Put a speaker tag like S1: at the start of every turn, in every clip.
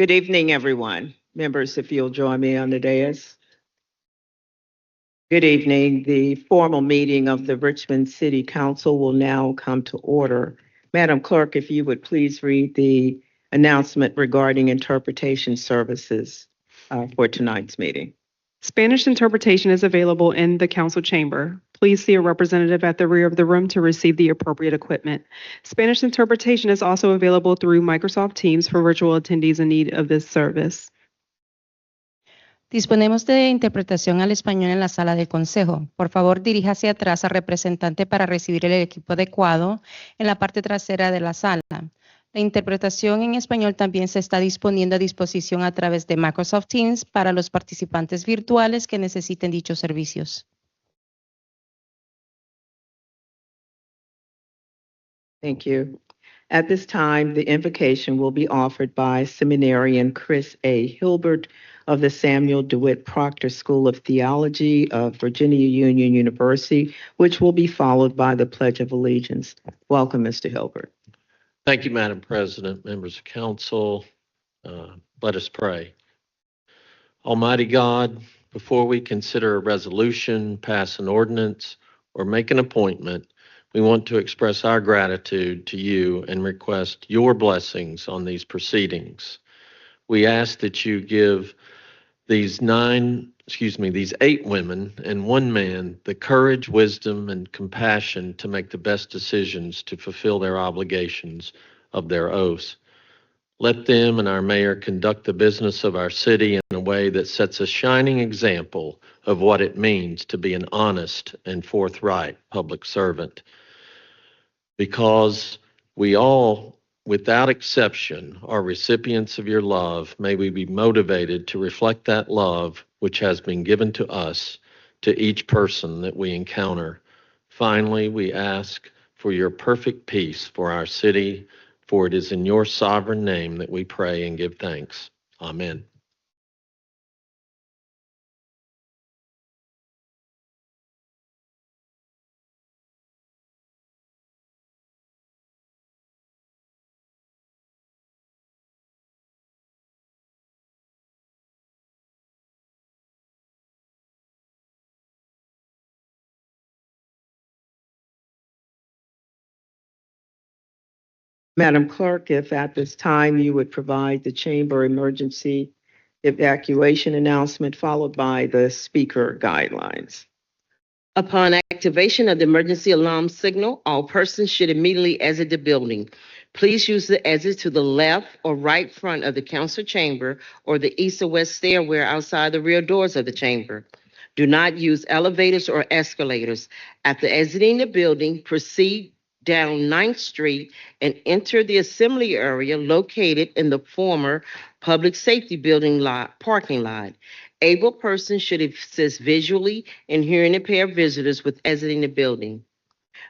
S1: Good evening, everyone. Members, if you'll join me on the dais. Good evening. The formal meeting of the Richmond City Council will now come to order. Madam Clerk, if you would please read the announcement regarding interpretation services for tonight's meeting.
S2: Spanish interpretation is available in the council chamber. Please see a representative at the rear of the room to receive the appropriate equipment. Spanish interpretation is also available through Microsoft Teams for virtual attendees in need of this service.
S3: Disponemos de interpretación al español en la sala del consejo. Por favor, diríjase atrás al representante para recibir el equipo adecuado en la parte trasera de la sala. La interpretación en español también se está disponiendo a disposición a través de Microsoft Teams para los participantes virtuales que necesiten dichos servicios.
S1: Thank you. At this time, the invocation will be offered by Seminarian Chris A. Hilbert of the Samuel DeWitt Proctor School of Theology of Virginia Union University, which will be followed by the Pledge of Allegiance. Welcome, Mr. Hilbert.
S4: Thank you, Madam President, members of council. Let us pray. Almighty God, before we consider a resolution, pass an ordinance, or make an appointment, we want to express our gratitude to you and request your blessings on these proceedings. We ask that you give these 8 women and 1 man the courage, wisdom, and compassion to make the best decisions to fulfill their obligations of their oaths. Let them and our mayor conduct the business of our city in a way that sets a shining example of what it means to be an honest and forthright public servant. Because we all, without exception, are recipients of your love, may we be motivated to reflect that love which has been given to us, to each person that we encounter. Finally, we ask for your perfect peace for our city, for it is in your sovereign name that we pray and give thanks. Amen.
S1: Madam Clerk, if at this time you would provide the chamber emergency evacuation announcement followed by the speaker guidelines.
S5: Upon activation of the emergency alarm signal, all persons should immediately exit the building. Please use the exit to the left or right front of the council chamber or the east or west stairway outside the rear doors of the chamber. Do not use elevators or escalators. After exiting the building, proceed down 9th Street and enter the assembly area located in the former public safety building parking lot. Able persons should assist visually and hearing impaired visitors with exiting the building.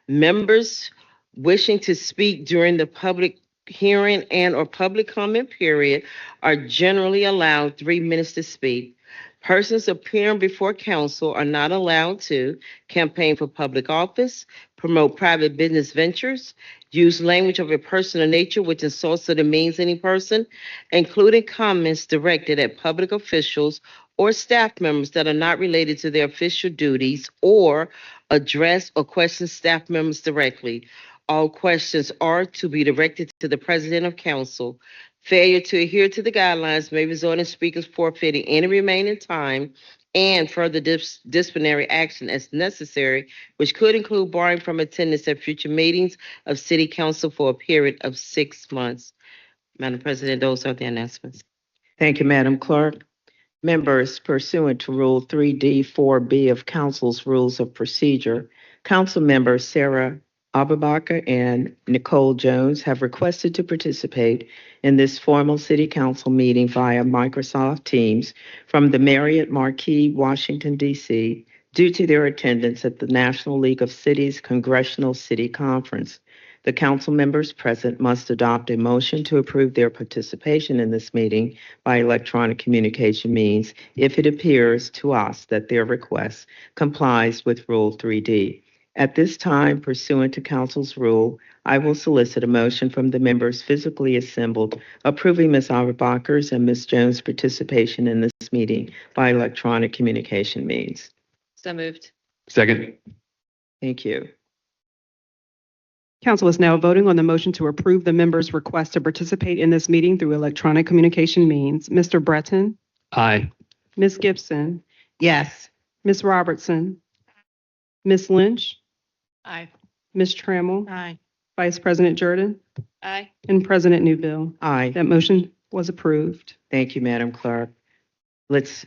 S5: Members wishing to speak during the public hearing and or public comment period are generally allowed 3 minutes to speak. Persons appearing before council are not allowed to campaign for public office, promote private business ventures, use language of a personal nature which insults or demeans any person, including comments directed at public officials or staff members that are not related to their official duties, or address or question staff members directly. All questions are to be directed to the president of council. Failure to adhere to the guidelines may result in speakers forfeiting any remaining time and further disciplinary action as necessary, which could include barring from attendance at future meetings of City Council for a period of 6 months. Madam President, those are the announcements.
S1: Thank you, Madam Clerk. Members, pursuant to Rule 3D 4B of Council's Rules of Procedure, Council members Sarah Abubakar and Nicole Jones have requested to participate in this formal City Council meeting via Microsoft Teams from the Marriott Marquis, Washington, D.C., due to their attendance at the National League of Cities Congressional City Conference. The council members present must adopt a motion to approve their participation in this meeting by electronic communication means if it appears to us that their request complies with Rule 3D. At this time, pursuant to council's rule, I will solicit a motion from the members physically assembled approving Ms. Auerbach's and Ms. Jones' participation in this meeting by electronic communication means.
S6: So moved.
S7: Second.
S1: Thank you.
S2: Council is now voting on the motion to approve the members' request to participate in this meeting through electronic communication means. Mr. Breton,
S7: Aye.
S2: Ms. Gibson,
S1: Yes.
S2: Ms. Robertson, Ms. Lynch,
S6: Aye.
S2: Ms. Trammell,
S6: Aye.
S2: Vice President Jordan,
S6: Aye.
S2: and President Newbill.
S1: Aye.
S2: That motion was approved.
S1: Thank you, Madam Clerk. Let's.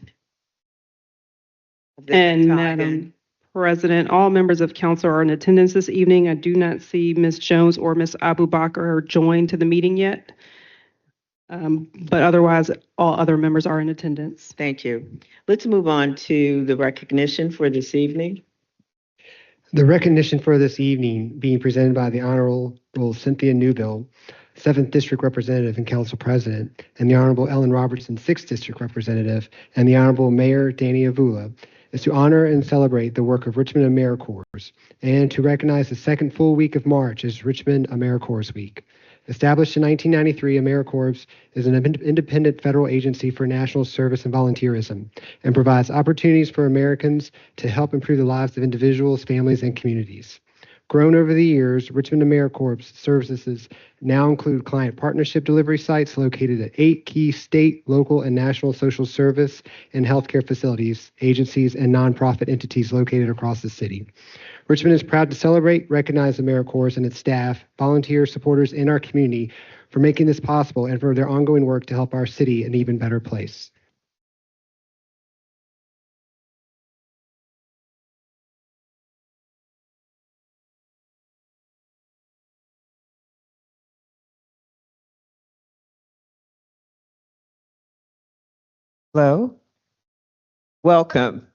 S2: And Madam President, all members of council are in attendance this evening. I do not see Ms. Jones or Ms. Abubakar joined to the meeting yet. But otherwise, all other members are in attendance.
S1: Thank you. Let's move on to the recognition for this evening.
S8: The recognition for this evening being presented by the Honorable Cynthia Newbill, 7th District Representative and Council President, and the Honorable Ellen Robertson, 6th District Representative, and the Honorable Mayor Danny Avula, is to honor and celebrate the work of Richmond AmeriCorps and to recognize the second full week of March as Richmond AmeriCorps Week. Established in 1993, AmeriCorps is an independent federal agency for national service and volunteerism and provides opportunities for Americans to help improve the lives of individuals, families, and communities. Grown over the years, Richmond AmeriCorps services now include client partnership delivery sites located at 8 key state, local, and national social service and healthcare facilities, agencies, and nonprofit entities located across the city. Richmond is proud to celebrate, recognize AmeriCorps and its staff, volunteers, supporters in our community for making this possible and for their ongoing work to help our city an even better place.
S1: Hello. Welcome.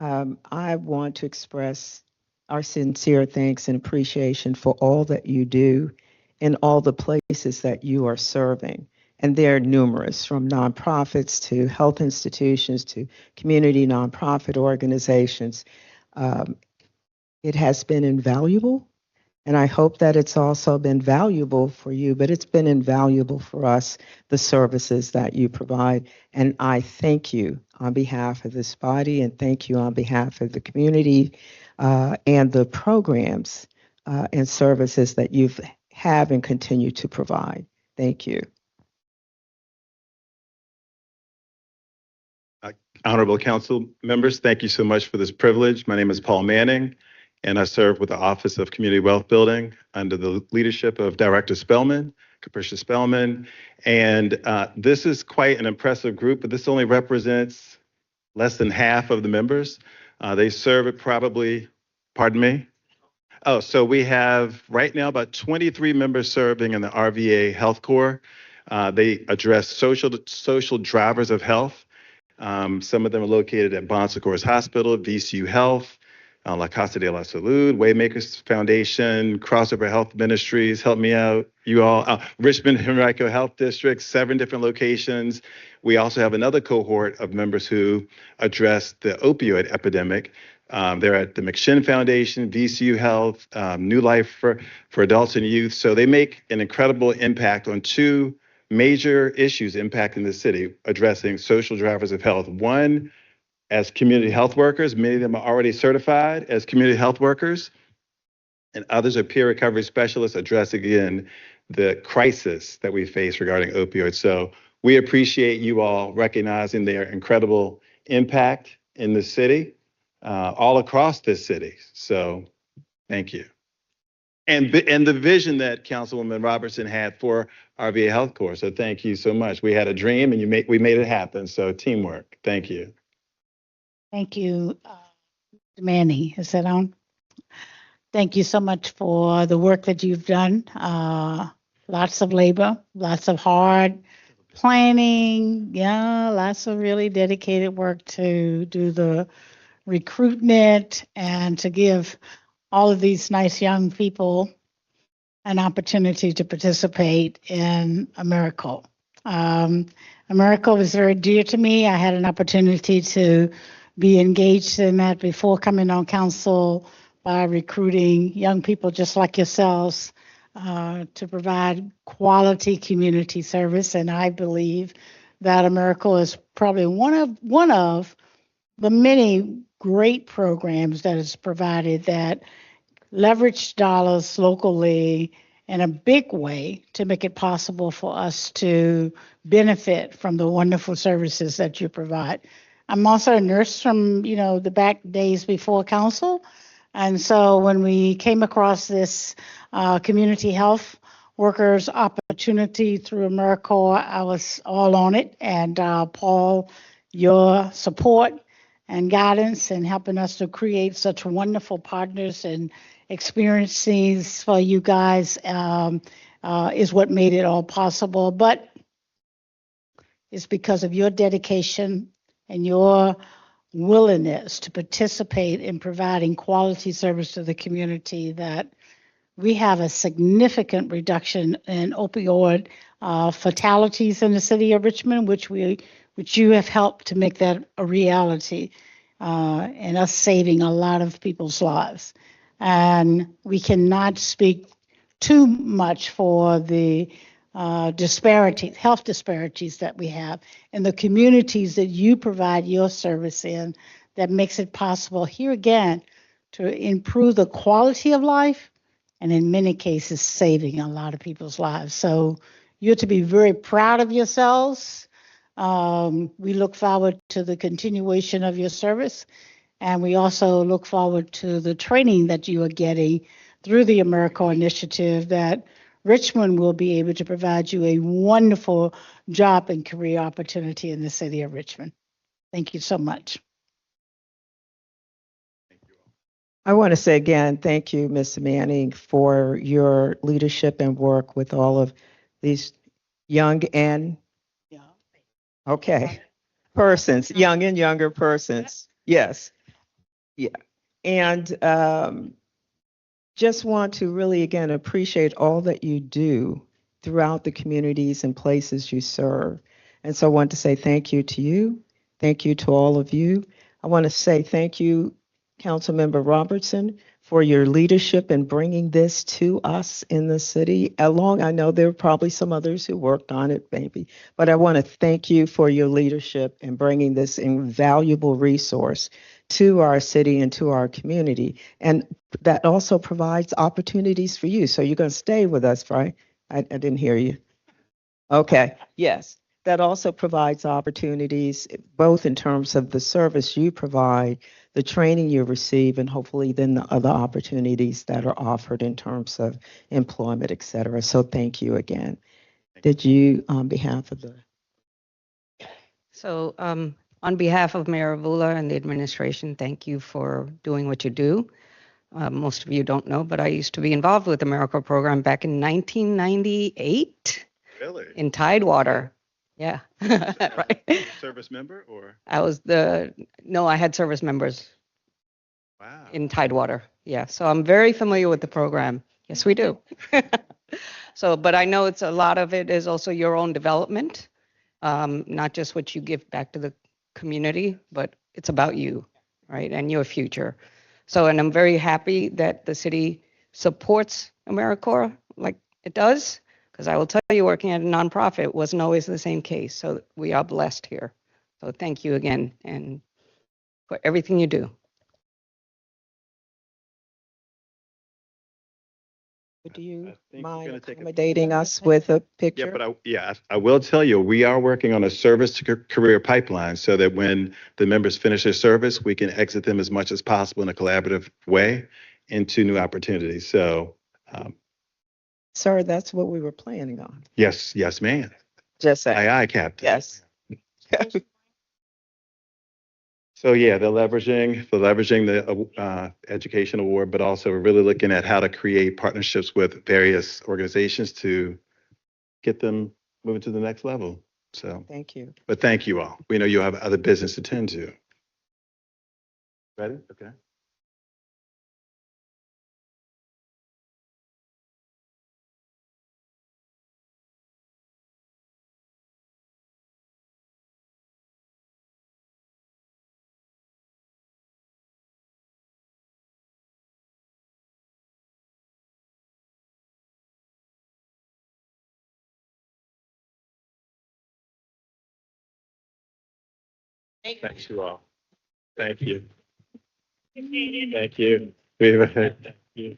S1: I want to express our sincere thanks and appreciation for all that you do in all the places that you are serving. And they're numerous, from nonprofits to health institutions to community nonprofit organizations. It has been invaluable, and I hope that it's also been valuable for you, but it's been invaluable for us, the services that you provide. And I thank you on behalf of this body and thank you on behalf of the community and the programs and services that you have and continue to provide. Thank you.
S9: Honorable Council members, thank you so much for this privilege. My name is Paul Manning, and I serve with the Office of Community Wealth Building under the leadership of Director Spellman, Capricia Spellman. And this is quite an impressive group, but this only represents less than half of the members. They serve at probably, pardon me? Oh, so we have right now about 23 members serving in the RVA Health Corps. They address social drivers of health. Some of them are located at Bon Secours Hospital, VCU Health, La Casa de la Salud, Waymakers Foundation, Crossover Health Ministries, help me out, you all, Richmond Henrico Health District, 7 different locations. We also have another cohort of members who address the opioid epidemic. They're at the McShin Foundation, VCU Health, New Life for Adults and Youth. So they make an incredible impact on 2 major issues impacting the city, addressing social drivers of health. One, as community health workers, many of them are already certified as community health workers, and others are peer recovery specialists addressing, again, the crisis that we face regarding opioids. So we appreciate you all recognizing their incredible impact in the city, all across this city. So thank you. And the vision that Councilwoman Robertson had for RVA Health Corps. So thank you so much. We had a dream and we made it happen. So teamwork. Thank you.
S10: Thank you, Manny. Is that on? Thank you so much for the work that you've done. Lots of labor, lots of hard planning. Yeah, lots of really dedicated work to do the recruitment and to give all of these nice young people an opportunity to participate in AmeriCorps. AmeriCorps is very dear to me. I had an opportunity to be engaged in that before coming on council by recruiting young people just like yourselves to provide quality community service. And I believe that AmeriCorps is probably one of the many great programs that is provided that leverage dollars locally in a big way to make it possible for us to benefit from the wonderful services that you provide. I'm also a nurse from, the back days before council. And so when we came across this community health workers opportunity through AmeriCorps, I was all on it. And Paul, your support and guidance and helping us to create such wonderful partners and experiences for you guys is what made it all possible. But it's because of your dedication and your willingness to participate in providing quality service to the community that we have a significant reduction in opioid fatalities in the city of Richmond, which you have helped to make that a reality, and us saving a lot of people's lives. And we cannot speak too much for the health disparities that we have in the communities that you provide your service in, that makes it possible here again to improve the quality of life and in many cases saving a lot of people's lives. So you're to be very proud of yourselves. We look forward to the continuation of your service, and we also look forward to the training that you are getting through the AmeriCorps initiative, that Richmond will be able to provide you a wonderful job and career opportunity in the city of Richmond. Thank you so much.
S1: I want to say again, thank you, Ms. Manning, for your leadership and work with all of these young and, okay, persons, young and younger persons. Yes. Yeah. And just want to really, again, appreciate all that you do throughout the communities and places you serve. And so I want to say thank you to you. Thank you to all of you. I want to say thank you, Councilmember Robertson, for your leadership in bringing this to us in the city. I know there were probably some others who worked on it, maybe, but I want to thank you for your leadership in bringing this invaluable resource to our city and to our community. And that also provides opportunities for you. So you're going to stay with us, right? I didn't hear you. Okay, yes. That also provides opportunities, both in terms of the service you provide, the training you receive, and hopefully then the other opportunities that are offered in terms of employment, et cetera. So thank you again. Did you, on behalf of the...
S6: So on behalf of Mayor Avula and the administration, thank you for doing what you do. Most of you don't know, but I used to be involved with the AmeriCorps program back in 1998.
S9: Really?
S6: In Tidewater. Yeah. Right.
S9: Service member or?
S6: No, I had service members
S9: Wow.
S6: in Tidewater. Yeah. So I'm very familiar with the program. Yes, we do. So, but I know a lot of it is also your own development, not just what you give back to the community, but it's about you, right? And your future. So, and I'm very happy that the city supports AmeriCorps like it does, because I will tell you, working at a nonprofit wasn't always the same case. So we are blessed here. So thank you again and for everything you do.
S1: Do you
S9: I think we're
S1: mind
S9: gonna take a-
S1: accommodating us with a picture?
S9: Yeah, but I will tell you, we are working on a service to career pipeline so that when the members finish their service, we can exit them as much as possible in a collaborative way into new opportunities. So,
S1: Sir, that's what we were planning on.
S9: yes, ma'am.
S1: Just saying.
S9: Aye, Captain.
S1: Yes.
S9: So yeah, they're leveraging the education award, but also we're really looking at how to create partnerships with various organizations to get them moving to the next level. So,
S1: Thank you.
S9: but thank you all. We know you have other business to tend to. Ready? Okay. Thanks you all. Thank you. Thank you. Thank you.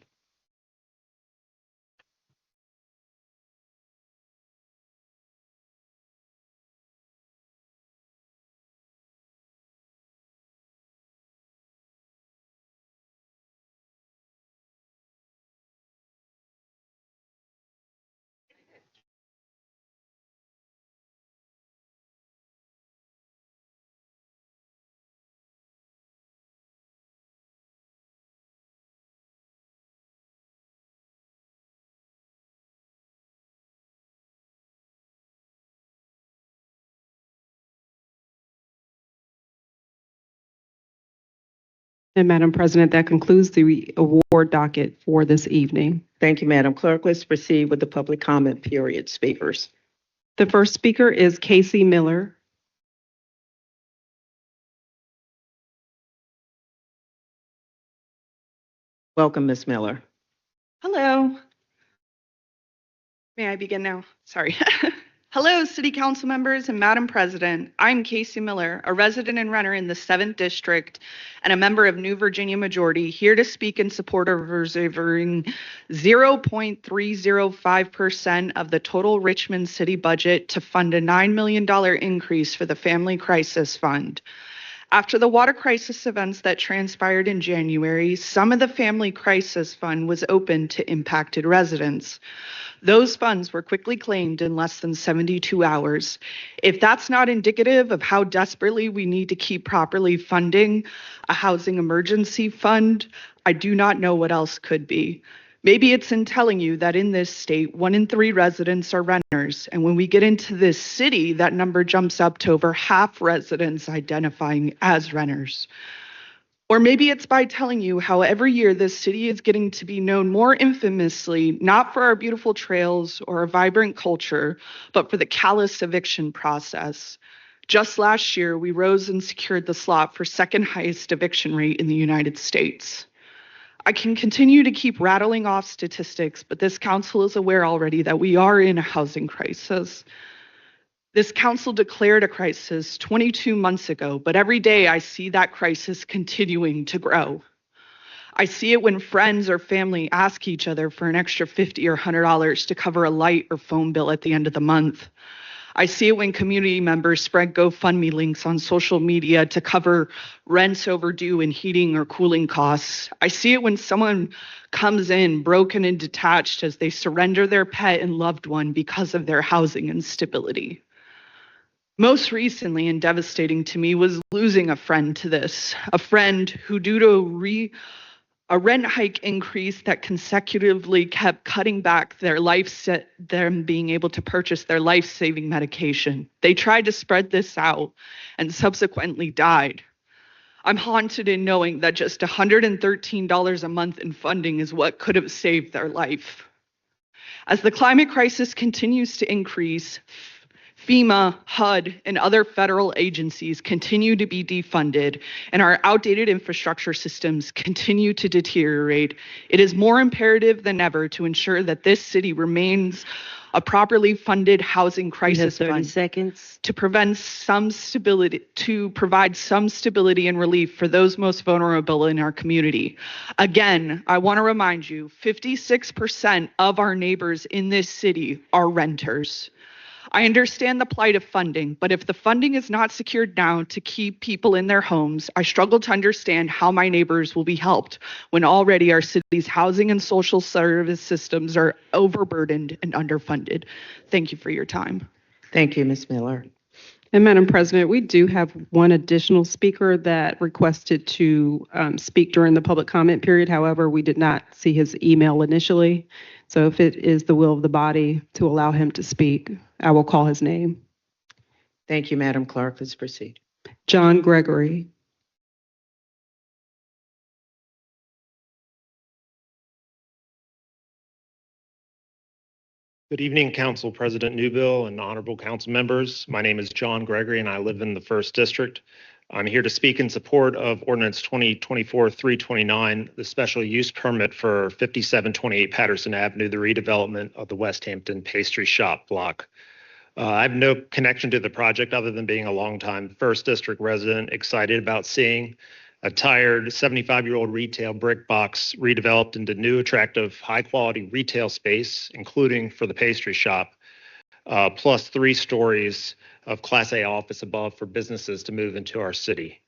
S2: And Madam President, that concludes the award docket for this evening.
S1: Thank you, Madam Clerk. Let's proceed with the public comment period speakers.
S2: The first speaker is Casey Miller.
S1: Welcome, Ms. Miller.
S7: Hello. May I begin now? Sorry. Hello, City Council members and Madam President. I'm Casey Miller, a resident and renter in the 7th District and a member of New Virginia Majority, here to speak in support of reserving 0.305% of the total Richmond City budget to fund a $9 million increase for the Family Crisis Fund. After the water crisis events that transpired in January, some of the Family Crisis Fund was opened to impacted residents. Those funds were quickly claimed in less than 72 hours. If that's not indicative of how desperately we need to keep properly funding a housing emergency fund, I do not know what else could be. Maybe it's in telling you that in this state, 1 in 3 residents are renters. And when we get into this city, that number jumps up to over half residents identifying as renters. Or maybe it's by telling you how every year this city is getting to be known more infamously, not for our beautiful trails or a vibrant culture, but for the callous eviction process. Just last year, we rose and secured the slot for second highest eviction rate in the United States. I can continue to keep rattling off statistics, but this council is aware already that we are in a housing crisis. This council declared a crisis 22 months ago, but every day I see that crisis continuing to grow. I see it when friends or family ask each other for an extra $50 or $100 to cover a light or phone bill at the end of the month. I see it when community members spread GoFundMe links on social media to cover rents overdue and heating or cooling costs. I see it when someone comes in broken and detached as they surrender their pet and loved one because of their housing instability. Most recently and devastating to me was losing a friend to this, a friend who, due to a rent hike increase that consecutively kept cutting back them being able to purchase their life-saving medication. They tried to spread this out and subsequently died. I'm haunted in knowing that just $113 a month in funding is what could have saved their life. As the climate crisis continues to increase, FEMA, HUD, and other federal agencies continue to be defunded, and our outdated infrastructure systems continue to deteriorate. It is more imperative than ever to ensure that this city remains a properly funded housing crisis fund to provide some stability and relief for those most vulnerable in our community. Again, I want to remind you, 56% of our neighbors in this city are renters. I understand the plight of funding, but if the funding is not secured now to keep people in their homes, I struggle to understand how my neighbors will be helped when already our city's housing and social service systems are overburdened and underfunded. Thank you for your time.
S1: Thank you, Ms. Miller.
S2: And Madam President, we do have one additional speaker that requested to speak during the public comment period. However, we did not see his email initially. So if it is the will of the body to allow him to speak, I will call his name.
S1: Thank you, Madam Clerk. Let's proceed.
S2: John Gregory.
S11: Good evening, Council President Newbill and honorable council members. My name is John Gregory and I live in the 1st District. I'm here to speak in support of Ordinance 2024-329, the special use permit for 5728 Patterson Avenue, the redevelopment of the West Hampton Pastry Shop block. I have no connection to the project other than being a longtime First District resident, excited about seeing a tired 75-year-old retail brick box redeveloped into new, attractive, high-quality retail space, including for the pastry shop, plus 3 stories of Class A office above for businesses to move into our city.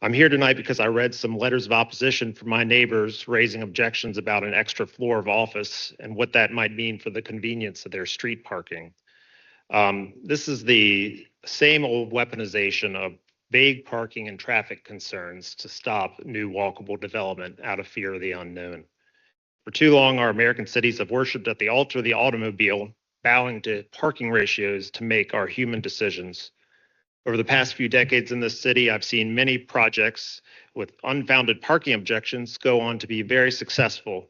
S11: I'm here tonight because I read some letters of opposition from my neighbors raising objections about an extra floor of office and what that might mean for the convenience of their street parking. This is the same old weaponization of vague parking and traffic concerns to stop new walkable development out of fear of the unknown. For too long, our American cities have worshiped at the altar of the automobile, bowing to parking ratios to make our human decisions. Over the past few decades in this city, I've seen many projects with unfounded parking objections go on to be very successful.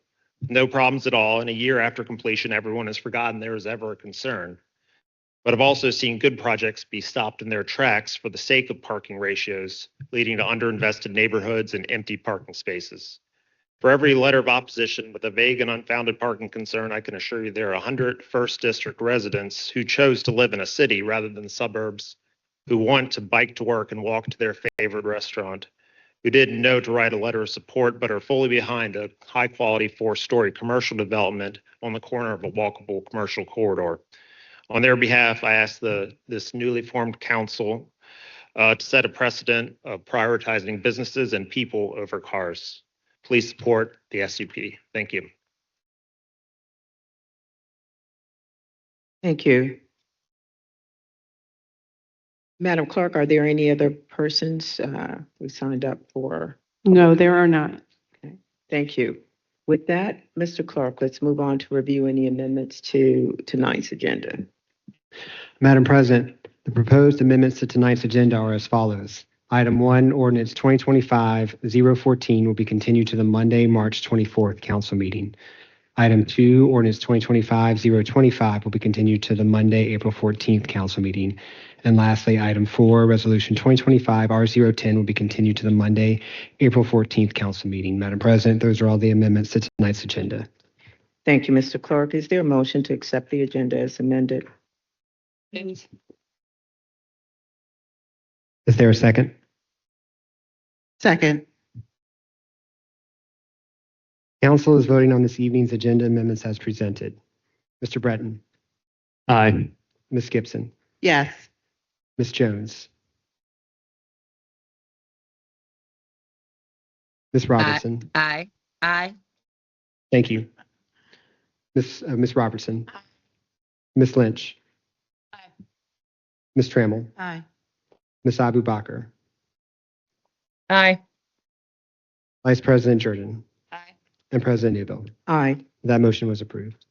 S11: No problems at all. And a year after completion, everyone has forgotten there was ever a concern. But I've also seen good projects be stopped in their tracks for the sake of parking ratios, leading to underinvested neighborhoods and empty parking spaces. For every letter of opposition with a vague and unfounded parking concern, I can assure you there are 100 First District residents who chose to live in a city rather than suburbs, who want to bike to work and walk to their favorite restaurant, who didn't know to write a letter of support but are fully behind a high-quality 4-story commercial development on the corner of a walkable commercial corridor. On their behalf, I ask this newly formed council to set a precedent of prioritizing businesses and people over cars. Please support the SUP. Thank you.
S1: Thank you. Madam Clerk, are there any other persons who signed up for?
S2: No, there are not.
S1: Okay, thank you. With that, Mr. Clerk, let's move on to review any amendments to tonight's agenda.
S8: Madam President, the proposed amendments to tonight's agenda are as follows. Item 1, Ordinance 2025-014 will be continued to the Monday, March 24th council meeting. Item 2, Ordinance 2025-025 will be continued to the Monday, April 14th council meeting. And lastly, Item 4, Resolution 2025-R010 will be continued to the Monday, April 14th council meeting. Madam President, those are all the amendments to tonight's agenda.
S1: Thank you, Mr. Clerk. Is there a motion to accept the agenda as amended?
S8: Is there a second?
S5: Second.
S8: Council is voting on this evening's agenda amendments as presented. Mr. Breton.
S12: Aye.
S8: Ms. Gibson.
S5: Yes.
S8: Ms. Jones. Ms. Robertson.
S3: Aye. Aye.
S8: Thank you. Ms. Robertson. Ms. Lynch.
S10: Aye.
S8: Ms. Trammell.
S5: Aye.
S8: Ms. Abu Bakr.
S3: Aye.
S8: Vice President Jordan.
S3: Aye.
S8: And President Newbill.
S1: Aye.
S8: That motion was approved.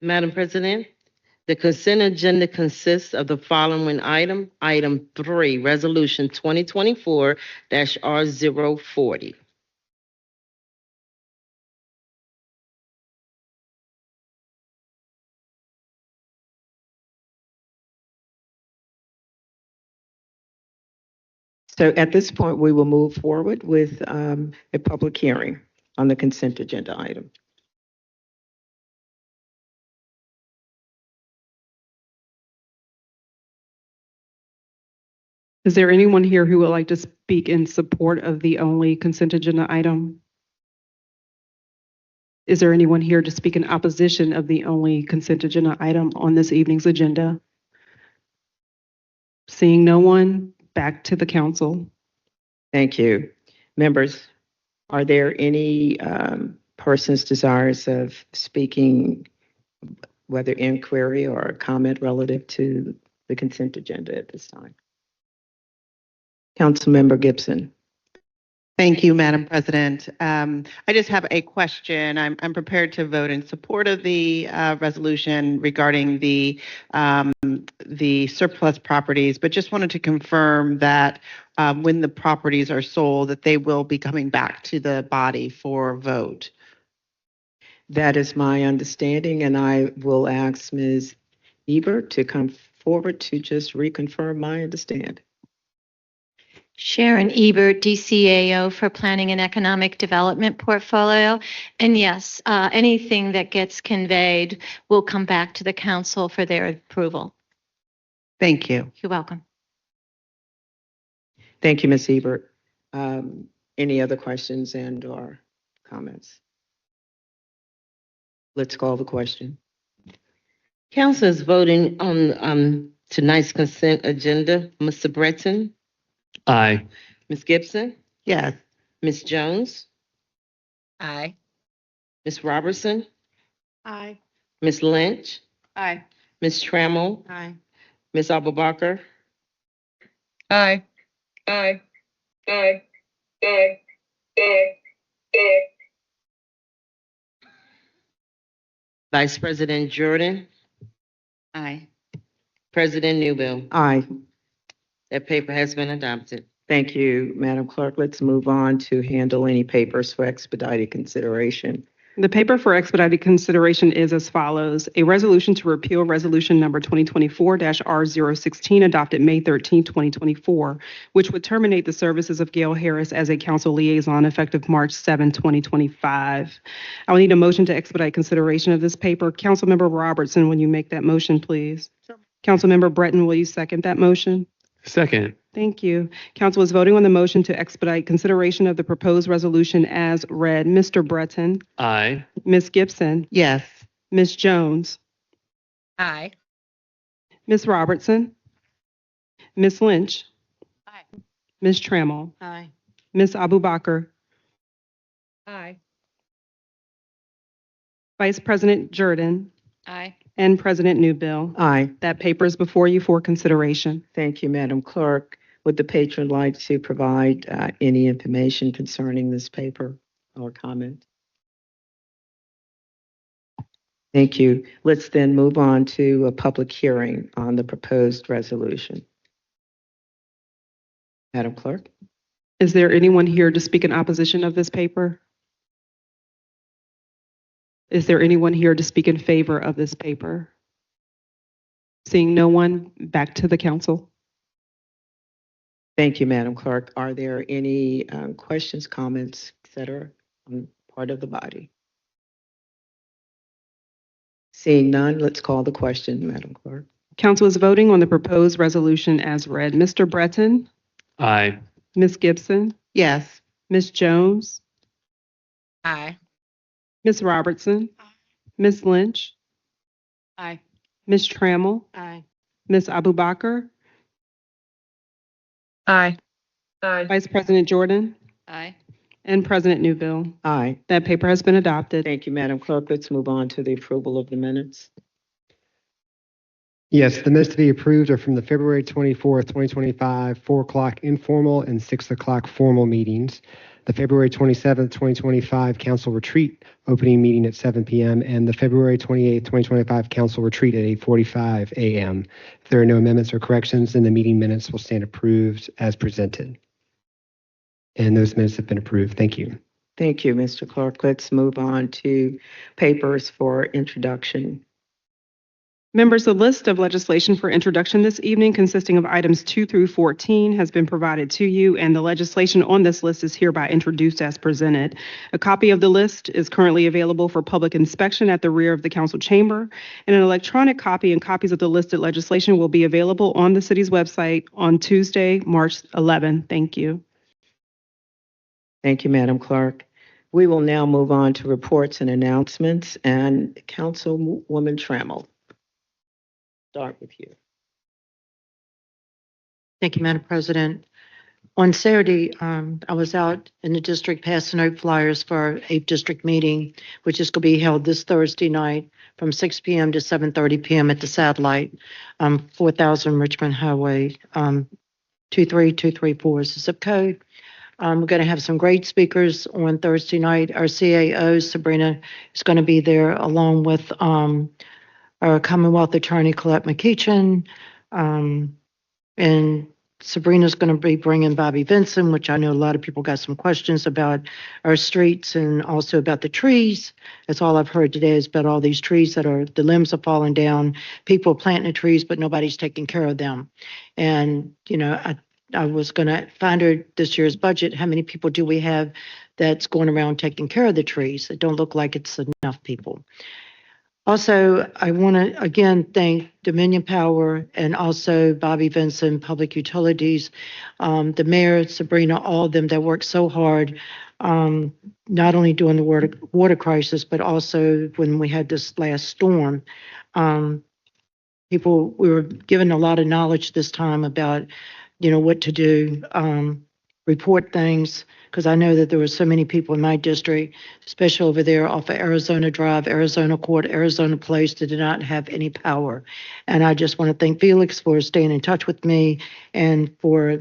S5: Madam President, the consent agenda consists of the following item. Item 3, Resolution 2024-R040.
S1: So at this point, we will move forward with a public hearing on the consent agenda item.
S2: Is there anyone here who would like to speak in support of the only consent agenda item? Is there anyone here to speak in opposition of the only consent agenda item on this evening's agenda? Seeing no one, back to the council.
S1: Thank you. Members, are there any persons desirous of speaking, whether inquiry or a comment relative to the consent agenda at this time? Councilmember Gibson.
S13: Thank you, Madam President. I just have a question. I'm prepared to vote in support of the resolution regarding the surplus properties, but just wanted to confirm that when the properties are sold, that they will be coming back to the body for vote.
S1: That is my understanding, and I will ask Ms. Ebert to come forward to just reconfirm my understanding.
S12: Sharon Ebert, DCAO for Planning and Economic Development Portfolio. And yes, anything that gets conveyed will come back to the council for their approval.
S13: Thank you.
S12: You're welcome.
S1: Thank you, Ms. Ebert. Any other questions and/or comments? Let's call the question.
S5: Council is voting on tonight's consent agenda. Mr. Breton,
S4: Aye.
S5: Ms. Gibson,
S13: Yes.
S5: Ms. Jones,
S6: Aye.
S5: Ms. Robertson,
S6: Aye.
S5: Ms. Lynch,
S6: Aye.
S5: Ms. Trammell,
S6: Aye.
S5: Ms. Abubakar,
S6: Aye. Aye. Aye. Aye.
S5: Vice President Jordan,
S6: Aye.
S5: President Newbill.
S1: Aye.
S5: That paper has been adopted.
S1: Thank you, Madam Clerk. Let's move on to handle any papers for expedited consideration.
S2: The paper for expedited consideration is as follows. A resolution to repeal Resolution Number 2024-R016 adopted May 13, 2024, which would terminate the services of Gail Harris as a council liaison effective March 7, 2025. I will need a motion to expedite consideration of this paper. Councilmember Robertson, will you make that motion, please? Councilmember Breton, will you second that motion?
S4: Second.
S2: Thank you. Council is voting on the motion to expedite consideration of the proposed resolution as read. Mr. Breton,
S4: Aye.
S2: Ms. Gibson,
S13: Yes.
S2: Ms. Jones,
S6: Aye.
S2: Ms. Robertson, Ms. Lynch,
S6: Aye.
S2: Ms. Trammell,
S6: Aye.
S2: Ms. Abubakar,
S6: Aye.
S2: Vice President Jordan,
S6: Aye.
S2: and President Newbill.
S1: Aye.
S2: That paper is before you for consideration.
S1: Thank you, Madam Clerk. Would the patron like to provide any information concerning this paper or comment? Thank you. Let's then move on to a public hearing on the proposed resolution. Madam Clerk?
S2: Is there anyone here to speak in opposition of this paper? Is there anyone here to speak in favor of this paper? Seeing no one, back to the council.
S1: Thank you, Madam Clerk. Are there any questions, comments, et cetera, on part of the body? Seeing none, let's call the question, Madam Clerk.
S2: Council is voting on the proposed resolution as read. Mr. Breton,
S4: Aye.
S2: Ms. Gibson,
S13: Yes.
S2: Ms. Jones,
S6: Aye.
S2: Ms. Robertson, Ms. Lynch,
S6: Aye.
S2: Ms. Trammell,
S6: Aye.
S2: Ms. Abubakar,
S6: Aye. Aye.
S2: Vice President Jordan,
S6: Aye.
S2: and President Newbill.
S1: Aye.
S2: That paper has been adopted.
S1: Thank you, Madam Clerk. Let's move on to the approval of the minutes.
S8: Yes, the minutes to be approved are from the February 24th, 2025, 4 o'clock informal and 6 o'clock formal meetings. The February 27th, 2025 council retreat opening meeting at 7 p.m. and the February 28th, 2025 council retreat at 8:45 a.m. If there are no amendments or corrections, then the meeting minutes will stand approved as presented. And those minutes have been approved. Thank you.
S1: Thank you, Mr. Clerk. Let's move on to papers for introduction.
S2: Members, the list of legislation for introduction this evening consisting of items 2 through 14 has been provided to you, and the legislation on this list is hereby introduced as presented. A copy of the list is currently available for public inspection at the rear of the council chamber, and an electronic copy and copies of the listed legislation will be available on the city's website on Tuesday, March 11. Thank you.
S1: Thank you, Madam Clerk. We will now move on to reports and announcements, and Councilwoman Trammell. Start with you.
S14: Thank you, Madam President. On Saturday, I was out in the district passing out flyers for our 8th district meeting, which is going to be held this Thursday night from 6 p.m. to 7:30 p.m. at the Satellite, 4000 Richmond Highway, 23234 is the zip code. We're going to have some great speakers on Thursday night. Our CAO, Sabrina, is going to be there along with our Commonwealth Attorney, Colette McKeechin, and Sabrina's going to be bringing Bobby Vinson, which I know a lot of people got some questions about our streets and also about the trees. That's all I've heard today is about all these trees the limbs are falling down. People are planting the trees, but nobody's taking care of them. And, I was going to find her this year's budget. How many people do we have that's going around taking care of the trees? It don't look like it's enough people. Also, I want to again thank Dominion Power and also Bobby Vinson, Public Utilities, the mayor, Sabrina, all of them that worked so hard, not only during the water crisis, but also when we had this last storm. We were given a lot of knowledge this time about, what to do, report things, because I know that there were so many people in my district, especially over there off of Arizona Drive, Arizona Court, Arizona Place, that did not have any power. And I just want to thank Felix for staying in touch with me and for,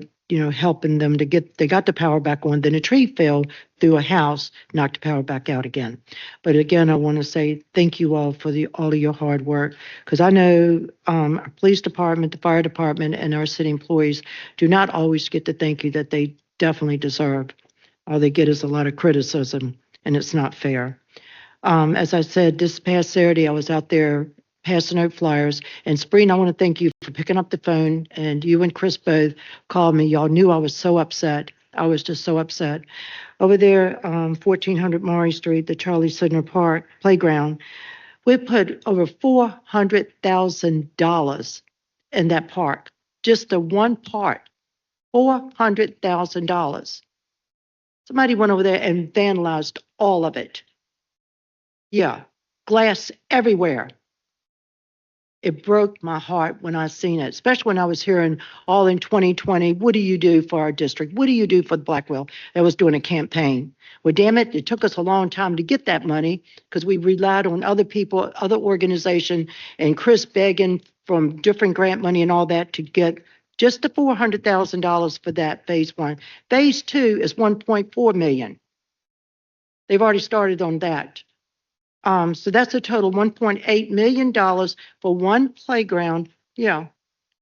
S14: helping them they got the power back on. Then a tree fell through a house, knocked the power back out again. But again, I want to say thank you all for all of your hard work, because I know our police department, the fire department, and our city employees do not always get the thank you that they definitely deserve. All they get is a lot of criticism, and it's not fair. As I said, this past Saturday, I was out there passing out flyers. And Sabrina, I want to thank you for picking up the phone, and you and Chris both called me. Y'all knew I was so upset. I was just so upset. Over there, 1400 Maury Street, the Charlie Sidner Park playground, we put over $400,000 in that park, just the one part, $400,000. Somebody went over there and vandalized all of it. Yeah, glass everywhere. It broke my heart when I seen it, especially when I was hearing all in 2020, what do you do for our district? What do you do for the Blackwell? That was doing a campaign. Well, damn it, it took us a long time to get that money because we relied on other people, other organizations, and Chris begging from different grant money and all that to get just the $400,000 for that phase one. Phase two is $1.4 million. They've already started on that. So that's a total $1.8 million for one playground. Yeah,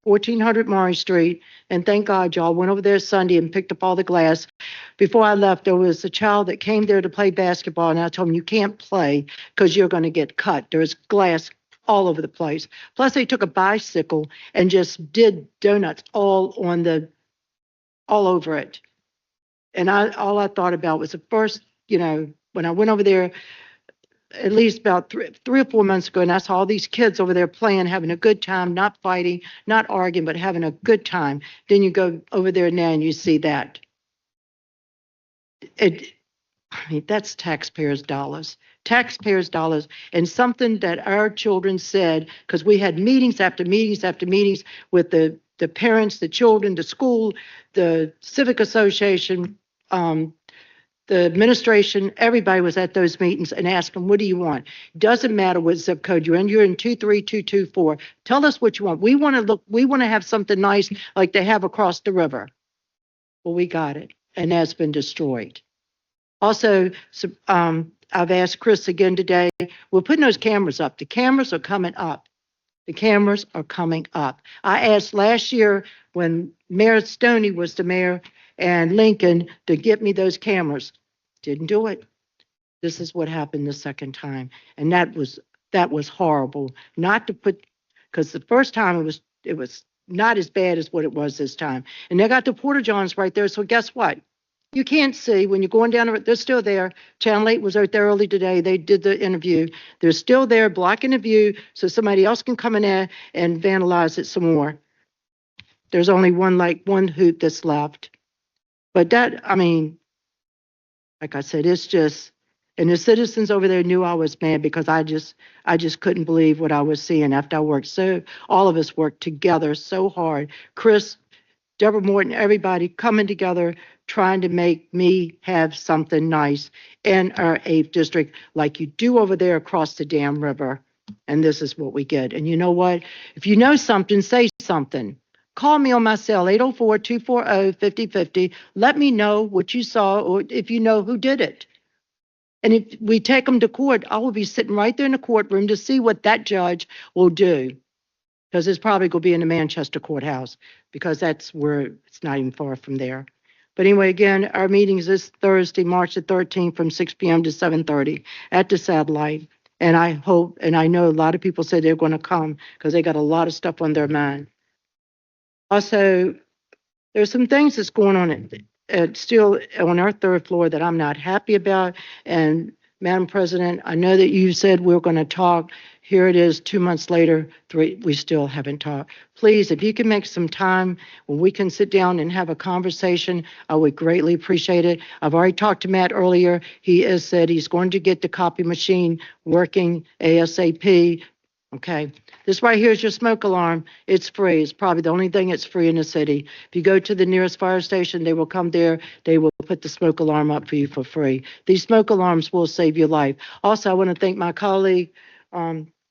S14: 1400 Maury Street. And thank God y'all went over there Sunday and picked up all the glass. Before I left, there was a child that came there to play basketball, and I told him, you can't play because you're going to get cut. There's glass all over the place. Plus, they took a bicycle and just did donuts all over it. And all I thought about was the first, when I went over there, at least about three or 4 months ago, and I saw all these kids over there playing, having a good time, not fighting, not arguing, but having a good time. Then you go over there now and you see that. That's taxpayers' dollars. Taxpayers' dollars, and something that our children said, because we had meetings after meetings after meetings with the parents, the children, the school, the civic association, the administration, everybody was at those meetings and asked them, what do you want? Doesn't matter what zip code you're in. You're in 23224. Tell us what you want. We want to have something nice like they have across the river. Well, we got it, and that's been destroyed. Also, I've asked Chris again today, we're putting those cameras up. The cameras are coming up. The cameras are coming up. I asked last year when Mayor Stoney was the mayor and Lincoln to get me those cameras. Didn't do it. This is what happened the second time. And that was horrible. Not to put, because the first time it was not as bad as what it was this time. And they got the Porta Johns right there. So guess what? You can't see when you're going down the road. They're still there. Channel 8 was out there early today. They did the interview. They're still there blocking the view so somebody else can come in there and vandalize it some more. There's only one hoop that's left. But that, like I said, it's just, and the citizens over there knew I was mad because I just couldn't believe what I was seeing after all of us worked together so hard. Chris, Deborah Morton, everybody coming together, trying to make me have something nice in our 8th district like you do over there across the damn river. And this is what we get. And you know what? If you know something, say something. Call me on my cell, 804-240-5050. Let me know what you saw or if you know who did it. And if we take them to court, I will be sitting right there in the courtroom to see what that judge will do. Because it's probably going to be in the Manchester courthouse because that's where it's not even far from there. But anyway, again, our meeting is this Thursday, March the 13th from 6 p.m. to 7:30 at the Satellite. And I hope, and I know a lot of people say they're going to come because they got a lot of stuff on their mind. Also, There's some things that's going on still on our third floor that I'm not happy about. And Madam President, I know that you said we are going to talk. Here it is, 2 months later, we still haven't talked. Please, if you can make some time when we can sit down and have a conversation, I would greatly appreciate it. I've already talked to Matt earlier. He has said he's going to get the copy machine working ASAP. Okay, this right here is your smoke alarm. It's free. It's probably the only thing that's free in the city. If you go to the nearest fire station, they will come there. They will put the smoke alarm up for you for free. These smoke alarms will save your life. Also, I want to thank my colleague,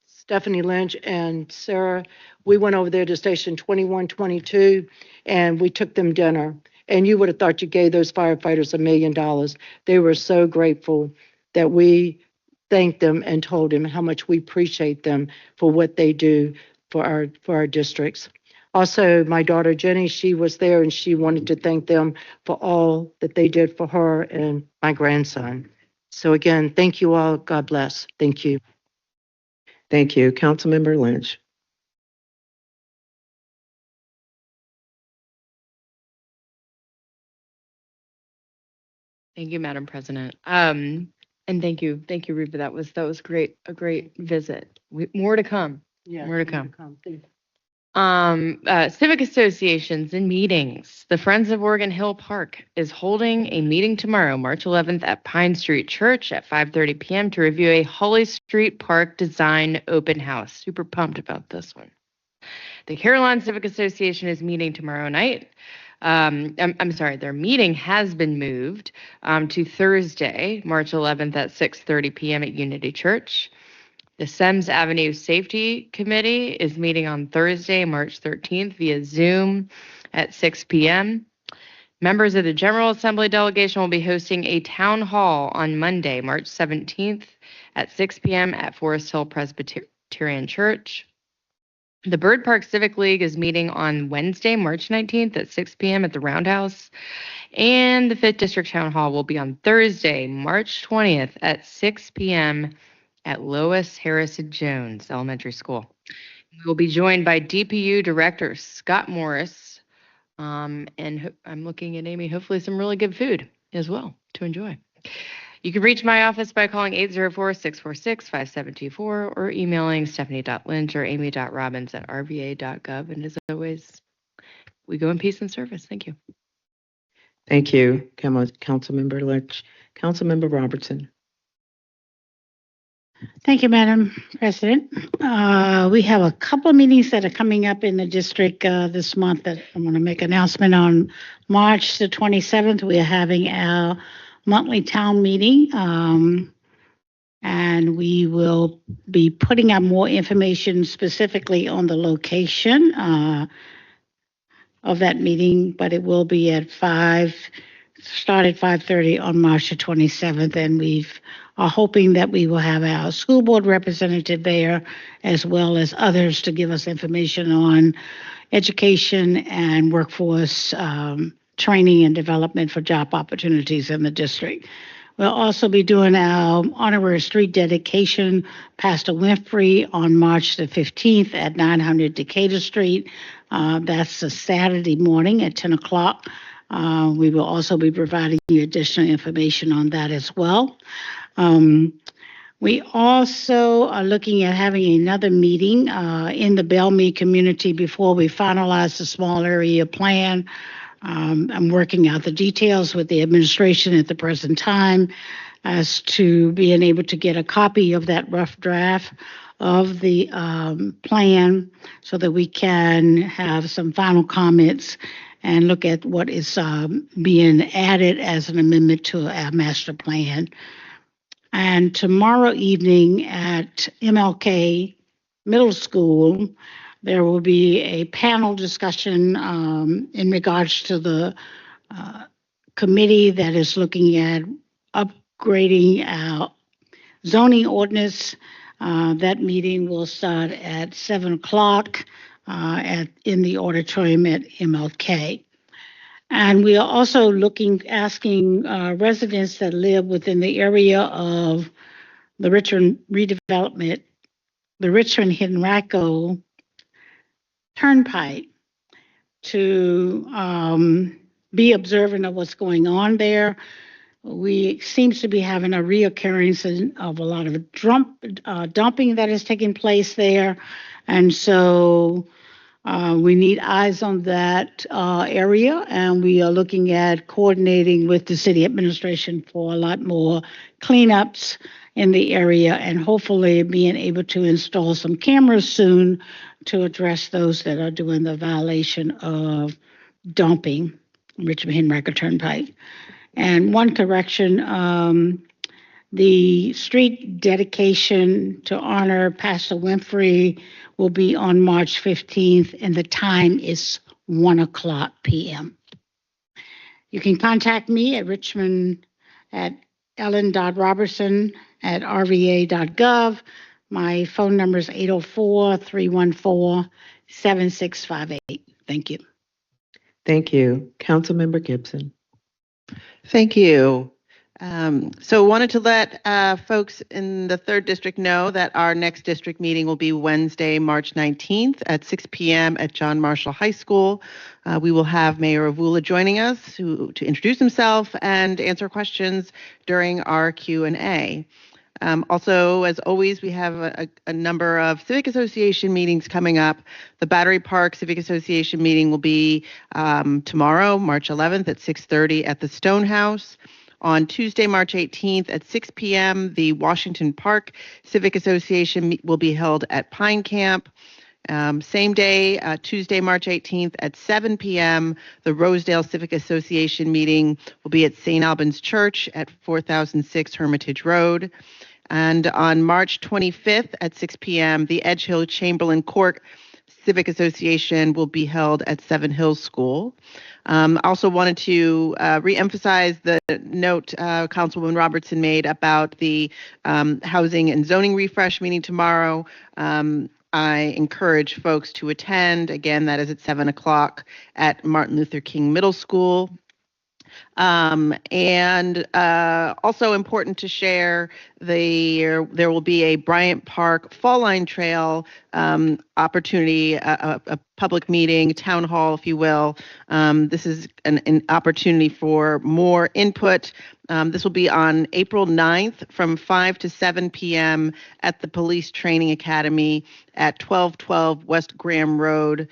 S14: Stephanie Lynch and Sarah. We went over there to Station 2122 and we took them dinner. And you would have thought you gave those firefighters $1 million. They were so grateful that we thanked them and told them how much we appreciate them for what they do for our districts. Also, my daughter Jenny, she was there and she wanted to thank them for all that they did for her and my grandson. So again, thank you all. God bless. Thank you.
S1: Thank you. Councilmember Lynch.
S15: Thank you, Madam President. And thank you, Reba. That was great, a great visit. More to come.
S14: Yeah,
S15: More to come.
S14: Thank you.
S15: Civic associations and meetings. The Friends of Oregon Hill Park is holding a meeting tomorrow, March 11th at Pine Street Church at 5:30 p.m. to review a Holly Street Park design open house. Super pumped about this one. The Carolina Civic Association is meeting tomorrow night. I'm sorry, their meeting has been moved to Thursday, March 11th at 6:30 p.m. at Unity Church. The Semmes Avenue Safety Committee is meeting on Thursday, March 13th via Zoom at 6 p.m. Members of the General Assembly delegation will be hosting a town hall on Monday, March 17th at 6 p.m. at Forest Hill Presbyterian Church. The Bird Park Civic League is meeting on Wednesday, March 19th at 6 p.m. at the Roundhouse. And the 5th District Town Hall will be on Thursday, March 20th at 6 p.m. at Lois Harrison Jones Elementary School. We will be joined by DPU Director Scott Morris. And I'm looking at Amy, hopefully some really good food as well to enjoy. You can reach my office by calling 804-646-5724 or emailing stephanie.lynch or amy.robbins@rva.gov. And as always, we go in peace and service. Thank you.
S1: Thank you, Councilmember Lynch. Councilmember Robertson.
S10: Thank you, Madam President. We have a couple of meetings that are coming up in the district this month that I'm going to make an announcement on. March the 27th, we are having our monthly town meeting, and we will be putting out more information specifically on the location of that meeting, but it will be at 5:30 on March the 27th, and we are hoping that we will have our school board representative there as well as others to give us information on education and workforce training and development for job opportunities in the district. We'll also be doing our honorary street dedication, Pastor Winfrey, on March the 15th at 900 Decatur Street. That's a Saturday morning at 10 o'clock. We will also be providing you additional information on that as well. We also are looking at having another meeting in the Bellmead community before we finalize the small area plan. I'm working out the details with the administration at the present time as to being able to get a copy of that rough draft of the plan so that we can have some final comments and look at what is being added as an amendment to our master plan. And tomorrow evening at MLK Middle School, there will be a panel discussion in regards to the committee that is looking at upgrading our zoning ordinance. That meeting will start at 7 o'clock in the auditorium at MLK. And we are also asking residents that live within the area of the Richmond redevelopment, the Richmond Henrico Turnpike, to be observant of what's going on there. We seems to be having a reoccurrence of a lot of dumping that is taking place there. And so we need eyes on that area, and we are looking at coordinating with the city administration for a lot more cleanups in the area, and hopefully being able to install some cameras soon to address those that are doing the violation of dumping Richmond Henrico Turnpike. And one correction, the street dedication to honor Pastor Winfrey will be on March 15th, and the time is 1:00 p.m. You can contact me at Richmond at ellen.robertson@rva.gov. My phone number is 804-314-7658. Thank you.
S1: Thank you. Councilmember Gibson.
S13: Thank you. So wanted to let folks in the 3rd District know that our next district meeting will be Wednesday, March 19th at 6 p.m. at John Marshall High School. We will have Mayor Avula joining us to introduce himself and answer questions during our Q&A. Also, as always, we have a number of Civic Association meetings coming up. The Battery Park Civic Association meeting will be tomorrow, March 11th at 6:30 at the Stonehouse. On Tuesday, March 18th at 6 p.m., the Washington Park Civic Association will be held at Pine Camp. Same day, Tuesday, March 18th at 7 p.m., the Rosedale Civic Association meeting will be at St. Albans Church at 4006 Hermitage Road. And on March 25th at 6 p.m., the Edge Hill Chamberlain Court Civic Association will be held at Seven Hills School. Also wanted to reemphasize the note Councilwoman Robertson made about the housing and zoning refresh meeting tomorrow. I encourage folks to attend. Again, that is at 7 o'clock at Martin Luther King Middle School. And also important to share, there will be a Bryant Park Fall Line Trail opportunity, a public meeting, town hall, if you will. This is an opportunity for more input. This will be on April 9th from 5 to 7 p.m. at the Police Training Academy at 1212 West Graham Road.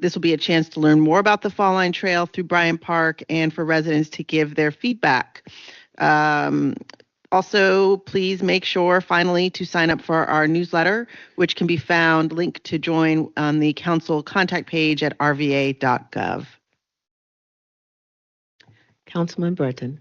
S13: This will be a chance to learn more about the Fall Line Trail through Bryant Park and for residents to give their feedback. Also, please make sure finally to sign up for our newsletter, which can be found linked to join on the council contact page at rva.gov.
S1: Councilman Breton.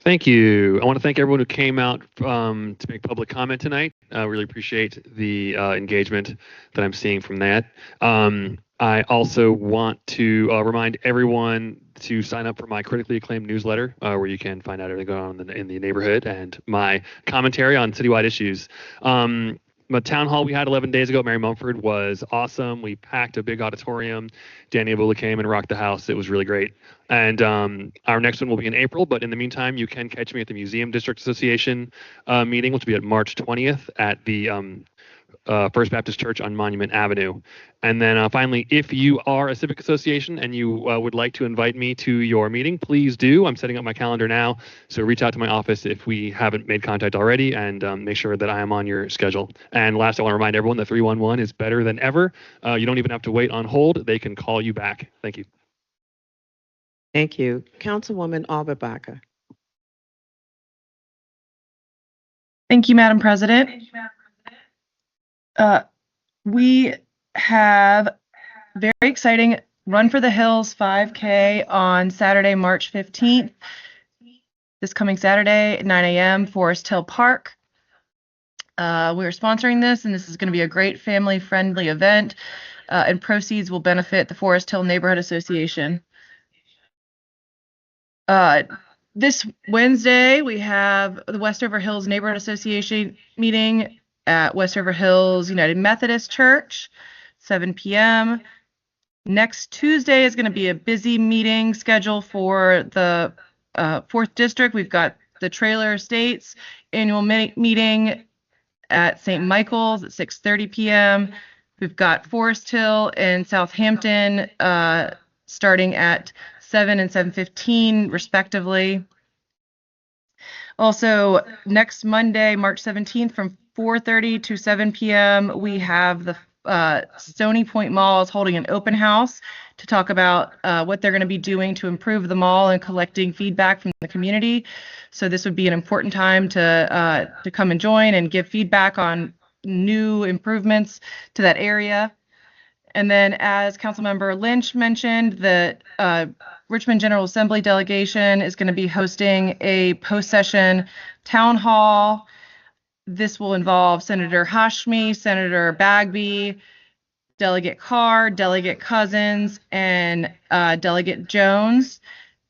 S16: Thank you. I want to thank everyone who came out to make public comment tonight. I really appreciate the engagement that I'm seeing from that. I also want to remind everyone to sign up for my critically acclaimed newsletter, where you can find out everything going on in the neighborhood and my commentary on citywide issues. The town hall we had 11 days ago at Mary Mumford was awesome. We packed a big auditorium. Danny Avula came and rocked the house. It was really great. And our next one will be in April, but in the meantime, you can catch me at the Museum District Association meeting, which will be at March 20th at the First Baptist Church on Monument Avenue. And then finally, if you are a civic association and you would like to invite me to your meeting, please do. I'm setting up my calendar now, so reach out to my office if we haven't made contact already, and make sure that I am on your schedule. And last, I want to remind everyone that 311 is better than ever. You don't even have to wait on hold. They can call you back. Thank you.
S1: Thank you. Councilwoman Alba-Baca.
S17: Thank you, Madam President. We have very exciting Run for the Hills 5K on Saturday, March 15th. This coming Saturday at 9 a.m., Forest Hill Park. We're sponsoring this, and this is going to be a great family-friendly event, and proceeds will benefit the Forest Hill Neighborhood Association. This Wednesday, we have the Westover Hills Neighborhood Association meeting at Westover Hills United Methodist Church, 7 p.m. Next Tuesday is going to be a busy meeting schedule for the 4th District. We've got the Trailer Estates annual meeting at St. Michael's at 6:30 p.m. We've got Forest Hill and Southampton starting at 7 and 7:15 respectively. Also, next Monday, March 17th, from 4:30 to 7 p.m., we have the Stony Point Mall is holding an open house to talk about what they're going to be doing to improve the mall and collecting feedback from the community. So this would be an important time to come and join and give feedback on new improvements to that area. And then, as Councilmember Lynch mentioned, the Richmond General Assembly delegation is going to be hosting a post-session town hall. This will involve Senator Hashmi, Senator Bagby, Delegate Carr, Delegate Cousins, and Delegate Jones.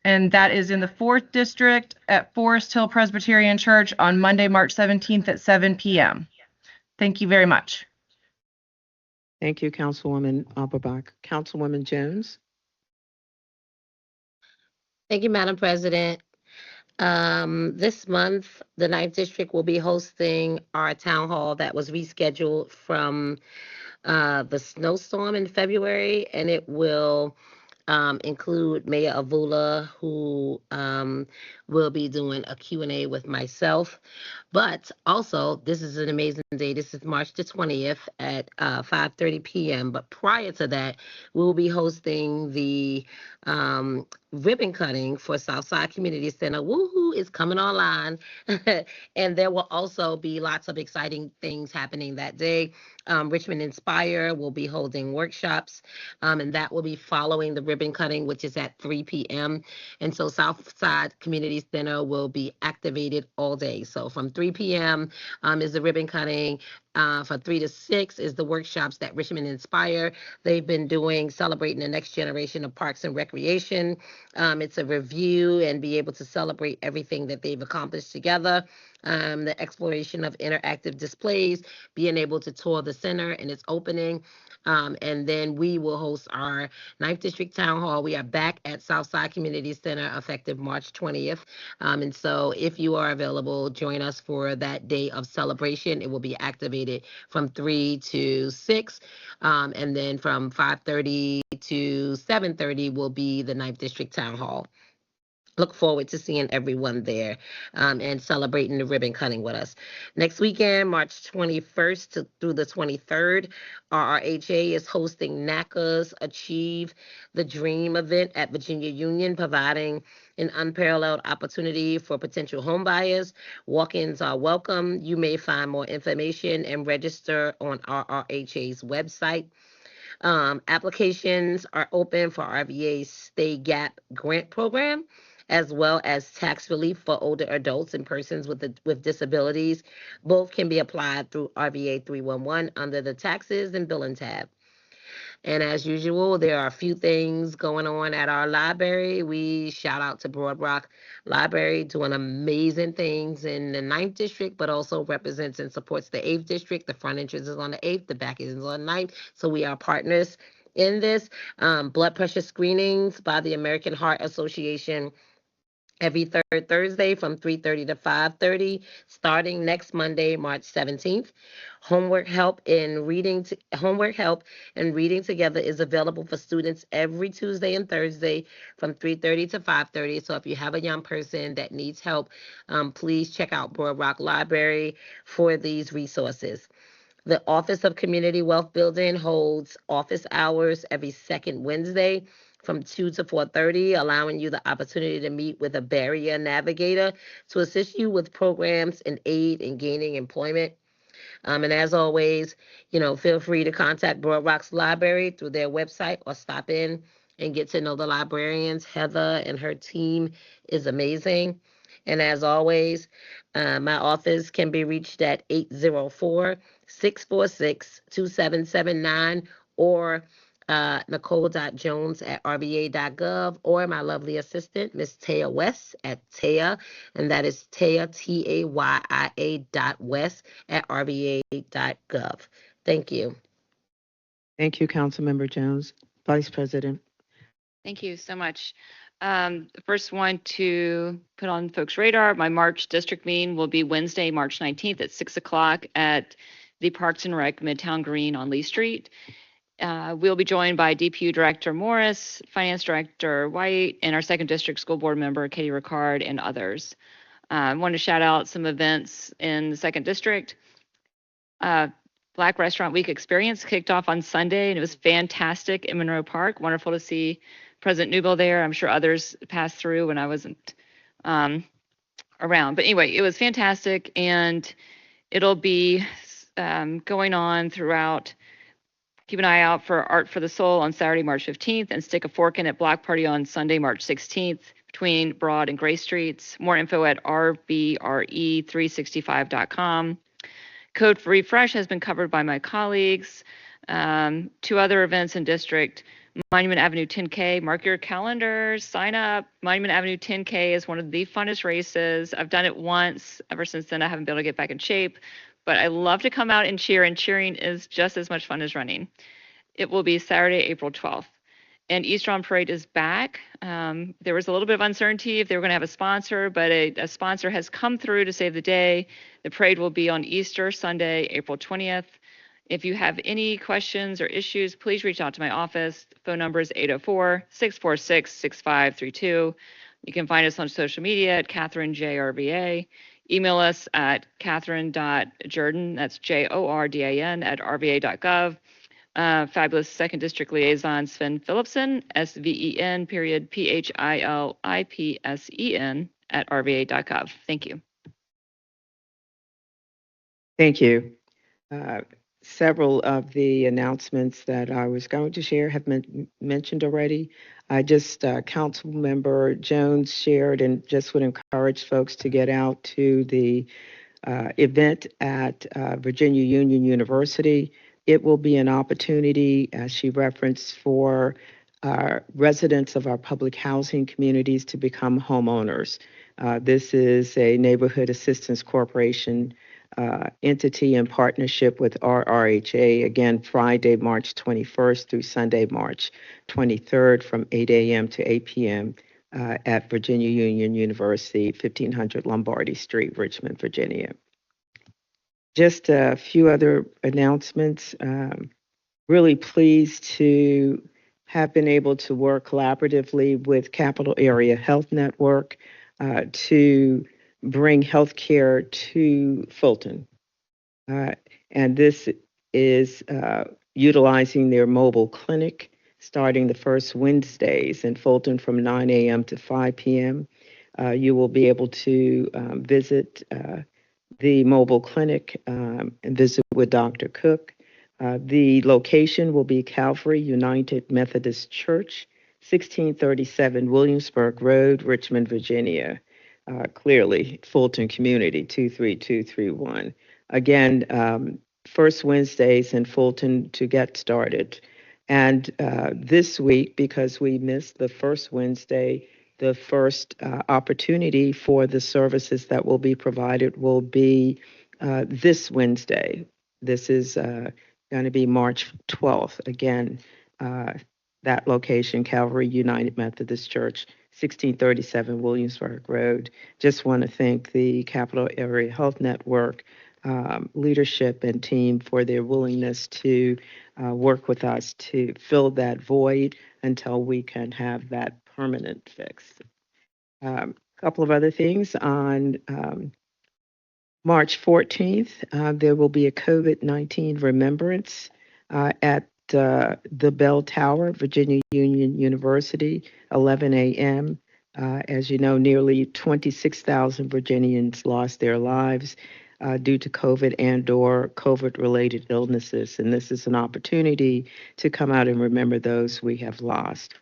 S17: And that is in the 4th District at Forest Hill Presbyterian Church on Monday, March 17th at 7 p.m. Thank you very much.
S1: Thank you, Councilwoman Abubakar. Councilwoman Jones.
S5: Thank you, Madam President. This month, the 9th District will be hosting our town hall that was rescheduled from the snowstorm in February, and it will include Mayor Avula, who will be doing a Q&A with myself. But also, this is an amazing day. This is March the 20th at 5:30 p.m. But prior to that, we'll be hosting the ribbon cutting for Southside Community Center. Woohoo is coming online. And there will also be lots of exciting things happening that day. Richmond Inspire will be holding workshops, and that will be following the ribbon cutting, which is at 3 p.m. And so Southside Community Center will be activated all day. So from 3 p.m. Is the ribbon cutting. For 3 to 6 is the workshops that Richmond Inspire. They've been doing, celebrating the next generation of parks and recreation. It's a review and be able to celebrate everything that they've accomplished together. The exploration of interactive displays, being able to tour the center and its opening. And then we will host our 9th District Town Hall. We are back at Southside Community Center effective March 20th. And so if you are available, join us for that day of celebration. It will be activated from 3 to 6. And then from 5:30 to 7:30 will be the 9th District Town Hall. Look forward to seeing everyone there and celebrating the ribbon cutting with us. Next weekend, March 21st through the 23rd, RRHA is hosting NACA's Achieve the Dream event at Virginia Union, providing an unparalleled opportunity for potential home buyers. Walk-ins are welcome. You may find more information and register on RRHA's website. Applications are open for RVA's Stay Gap grant program, as well as tax relief for older adults and persons with disabilities. Both can be applied through RVA 311 under the taxes and billing tab. And as usual, there are a few things going on at our library. We shout out to Broad Rock Library doing amazing things in the 9th District, but also represents and supports the 8th District. The front entrance is on the 8th, the back is on the 9th. So we are partners in this. Blood pressure screenings by the American Heart Association every third Thursday from 3:30 to 5:30, starting next Monday, March 17th. Homework help and reading together is available for students every Tuesday and Thursday from 3:30 to 5:30. So if you have a young person that needs help, please check out Broad Rock Library for these resources. The Office of Community Wealth Building holds office hours every second Wednesday from 2 to 4:30, allowing you the opportunity to meet with a barrier navigator to assist you with programs and aid in gaining employment. And as always, feel free to contact Broad Rock's Library through their website or stop in and get to know the librarians. Heather and her team is amazing. And as always, my office can be reached at 804-646-2779 or Nicole.Jones@rba.gov, or my lovely assistant, Miss Taya West at Taya, and that is Taya, TAYA.West@rba.gov. Thank you.
S1: Thank you, Councilmember Jones. Vice President.
S15: Thank you so much. The first one to put on folks' radar, my March district meeting will be Wednesday, March 19th at 6 o'clock at
S18: the Parks and Rec Midtown Green on Lee Street. We'll be joined by DPU Director Morris, Finance Director White, and our 2nd District School Board member Katie Ricard, and others. I want to shout out some events in the 2nd District. Black Restaurant Week experience kicked off on Sunday, and it was fantastic in Monroe Park. Wonderful to see President Newbill there. I'm sure others passed through when I wasn't around. But anyway, it was fantastic, and it'll be going on throughout. Keep an eye out for Art for the Soul on Saturday, March 15th, and Stick a Fork in at Block Party on Sunday, March 16th, between Broad and Gray Streets. More info at rbre365.com. Code for Refresh has been covered by my colleagues. 2 other events in district. Monument Avenue 10K, mark your calendars, sign up. Monument Avenue 10K is one of the funnest races. I've done it once. Ever since then, I haven't been able to get back in shape. But I love to come out and cheer, and cheering is just as much fun as running. It will be Saturday, April 12th. And Easter on Parade is back. There was a little bit of uncertainty if they were going to have a sponsor, but a sponsor has come through to save the day. The parade will be on Easter Sunday, April 20th. If you have any questions or issues, please reach out to my office. Phone number is 804-646-6532. You can find us on social media at Catherine JRVA. Email us at catherine.jordan, that's JORDAN, at rva.gov. Fabulous 2nd District Liaison Sven Philipsen, SVEN, PHILIPSEN, at rva.gov. Thank you.
S1: Thank you. Several of the announcements that I was going to share have been mentioned already. Council Member Jones shared, and just would encourage folks to get out to the event at Virginia Union University. It will be an opportunity, as she referenced, for residents of our public housing communities to become homeowners. This is a Neighborhood Assistance Corporation entity in partnership with RRHA, again, Friday, March 21st through Sunday, March 23rd from 8 a.m. to 8 p.m. At Virginia Union University, 1500 Lombardy Street, Richmond, Virginia. Just a few other announcements. Really pleased to have been able to work collaboratively with Capital Area Health Network to bring healthcare to Fulton. And this is utilizing their mobile clinic starting the first Wednesdays in Fulton from 9 a.m. to 5 p.m. You will be able to visit the mobile clinic and visit with Dr. Cook. The location will be Calvary United Methodist Church, 1637 Williamsburg Road, Richmond, Virginia. Clearly, Fulton Community, 23231. Again, first Wednesdays in Fulton to get started. And this week, because we missed the first Wednesday, the first opportunity for the services that will be provided will be this Wednesday. This is going to be March 12th. Again, that location, Calvary United Methodist Church, 1637 Williamsburg Road. Just want to thank the Capital Area Health Network leadership and team for their willingness to work with us to fill that void until we can have that permanent fix. A couple of other things. On March 14th, there will be a COVID-19 remembrance at the Bell Tower, Virginia Union University, 11 a.m. As you know, nearly 26,000 Virginians lost their lives due to COVID and/or COVID-related illnesses, and this is an opportunity to come out and remember those we have lost.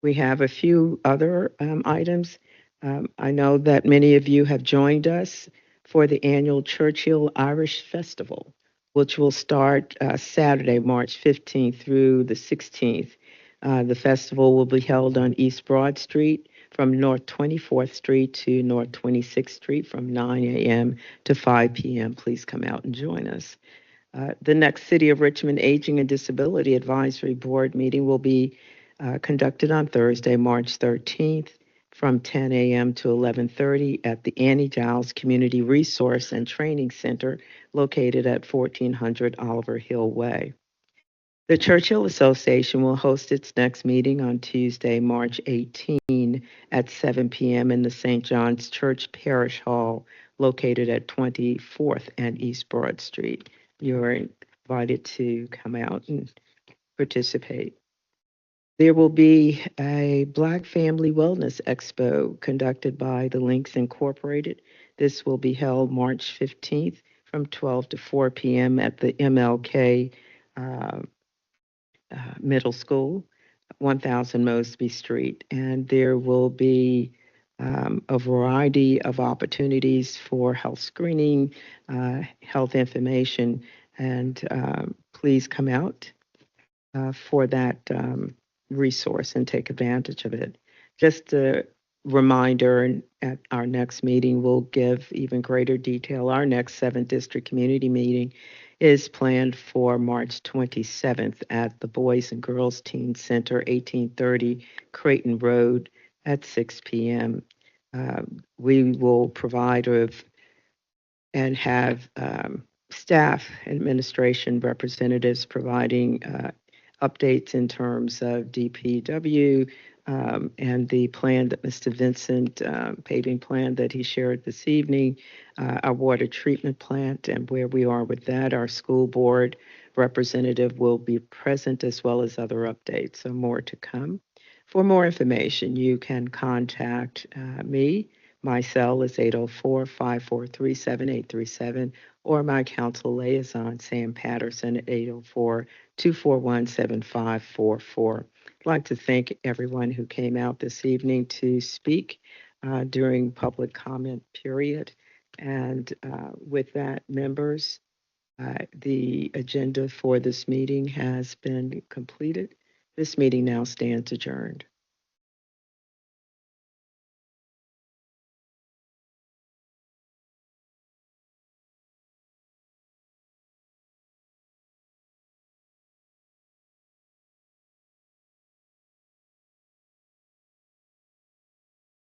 S1: We have a few other items. I know that many of you have joined us for the annual Churchill Irish Festival, which will start Saturday, March 15th through the 16th. The festival will be held on East Broad Street from North 24th Street to North 26th Street from 9 a.m. to 5 p.m. Please come out and join us. The next City of Richmond Aging and Disability Advisory Board meeting will be conducted on Thursday, March 13th from 10 a.m. to 11:30 at the Annie Giles Community Resource and Training Center located at 1400 Oliver Hill Way. The Churchill Association will host its next meeting on Tuesday, March 18 at 7 p.m. in the St. John's Church Parish Hall located at 24th and East Broad Street. You're invited to come out and participate. There will be a Black Family Wellness Expo conducted by the Links Incorporated. This will be held March 15th from 12 to 4 p.m. at the MLK Middle School, 1000 Mosby Street. And there will be a variety of opportunities for health screening, health information, and please come out for that resource and take advantage of it. Just a reminder, and at our next meeting, we'll give even greater detail. Our next 7th District Community Meeting is planned for March 27th at the Boys and Girls Teen Center, 1830 Creighton Road at 6 p.m. We will provide and have staff administration representatives providing updates in terms of DPW and the plan that Mr. Vincent, paving plan that he shared this evening, our water treatment plant and where we are with that. Our school board representative will be present as well as other updates, so more to come. For more information, you can contact me. My cell is 804-543-7837 or my council liaison, Sam Patterson, at 804-241-7544. I'd like to thank everyone who came out this evening to speak during public comment period. And with that, members, the agenda for this meeting has been completed. This meeting now stands adjourned.